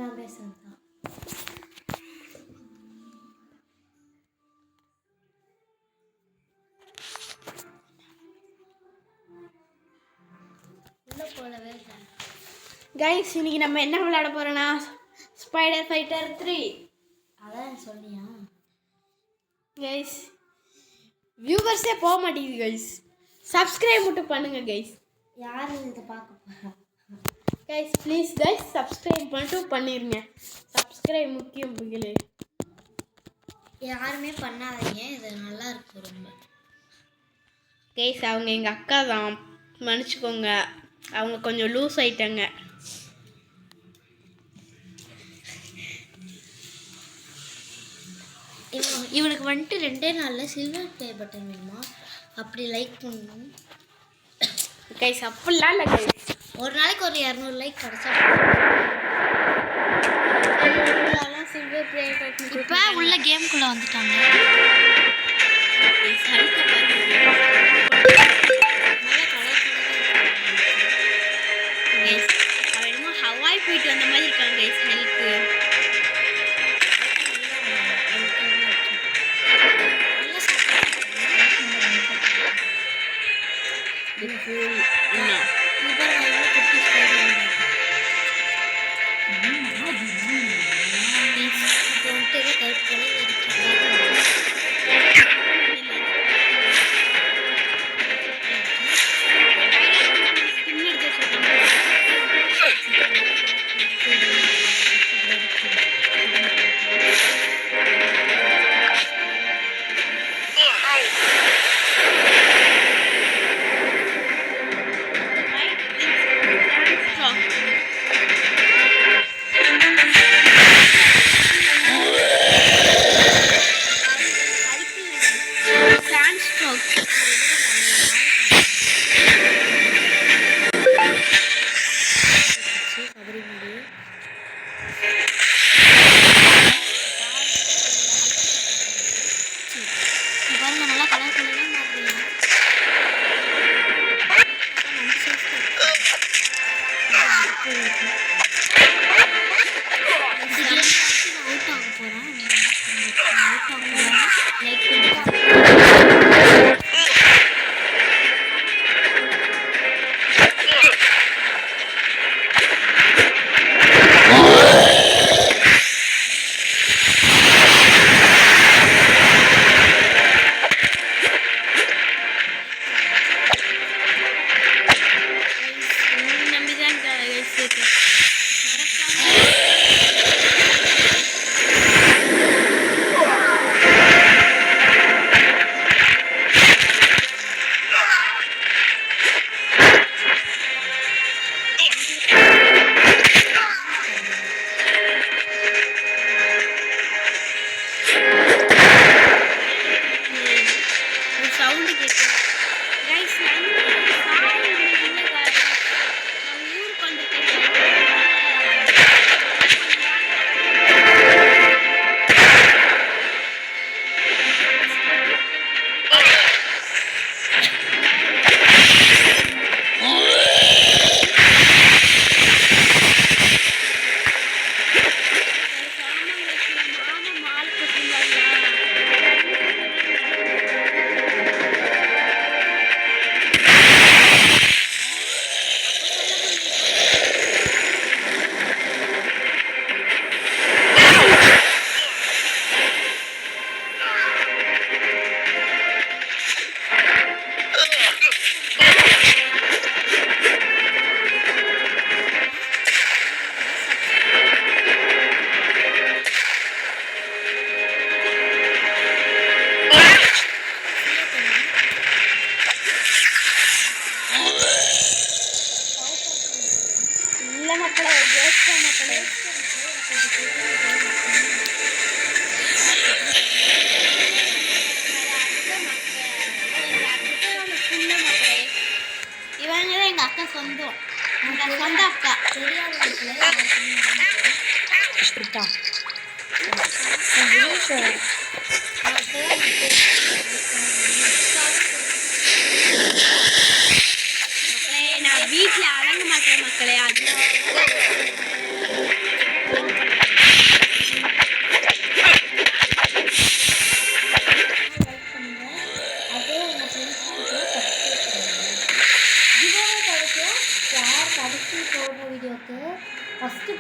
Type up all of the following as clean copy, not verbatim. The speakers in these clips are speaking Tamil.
நான் பேசுறேன் கைஸ் இன்னைக்கு நம்ம என்ன விளையாட போறோம்னா ஸ்பைடர் ஃபைட்டர் 3. அதான் சொன்னியா கைஸ்? வியூவர்ஸே போக மாட்டேங்குது கைஸ். சப்ஸ்கிரைப் மட்டும் பண்ணுங்க கைஸ். யார் இதை பார்க்க போறா? கைஸ் ப்ளீஸ் கைஸ் சப்ஸ்கிரைப் மட்டும் பண்ணிருங்க. சப்ஸ்கிரைப் முக்கியம் பிகிலே. யாருமே பண்ணாதீங்க, இது நல்லா இருக்கு ரொம்ப. கைஸ் அவங்க எங்கள் அக்கா தான், மன்னிச்சுக்கோங்க. அவங்க கொஞ்சம் லூஸ் ஆயிட்டாங்க. இவனுக்கு வந்துட்டு 2 நாளில் சில்வர் ப்ளே பட்டன் வேணுமா? அப்படி லைக் பண்ணணும் கைஸ். அப்படிலாம் இல்லை கைஸ், ஒரு நாளைக்கு ஒரு 200 லைக் கிடச்சா சில்வர் ப்ளே பட்டன். இப்போ உள்ள கேமுக்குள்ளே வந்துட்டாங்க. அவன் என்னமோ ஹவாய் போயிட்டு வந்த மாதிரி இருக்காங்க கைஸ். ஹெல்த்து சொந்தம் சொந்த அக்கா நான் வீட்டில் அடங்க மாட்டேன் மக்களே. அது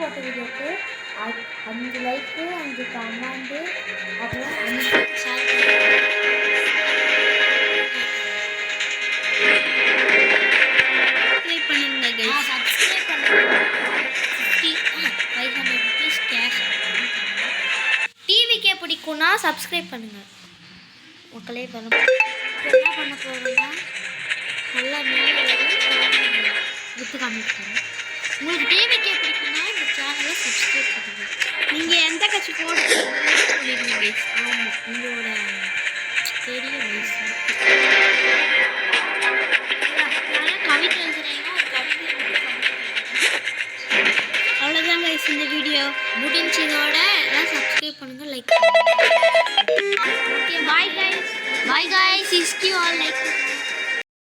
போட்ட வீடியோக்கு 5 லைக்கு 5 கமெண்ட்டு அப்புறம் 5 ஷேர் பண்ணுங்க கைஸ். சப்ஸ்கிரைப் பண்ணுங்க. 500 rupees கேஷ். டிவிக்கே பிடிக்கும்னா சப்ஸ்கிரைப் பண்ணுங்க மக்களே. என்ன பண்ண போகிறோம்னா நல்லா மேலே வித்து காமிக்கிறேன். உங்களுக்கு டிவிக்கே பிடிக்கும்னா இந்த சேனலை சப்ஸ்கிரைப் பண்ணுங்க. நீங்கள் எந்த கட்சி போடுறீங்கன்னு சொல்லிடுங்க கைஸ். ஆமாம், உங்களோட பெரிய வயசு கவிதை எழுதுறீங்கன்னா ஒரு கவிதை அவ்வளோதான் கைஸ் இந்த வீடியோ முடிஞ்சதோட எல்லாம் சப்ஸ்கிரைப் பண்ணுங்க, லைக் பண்ணுங்க. Okay bye guys. Bye guys, see you all like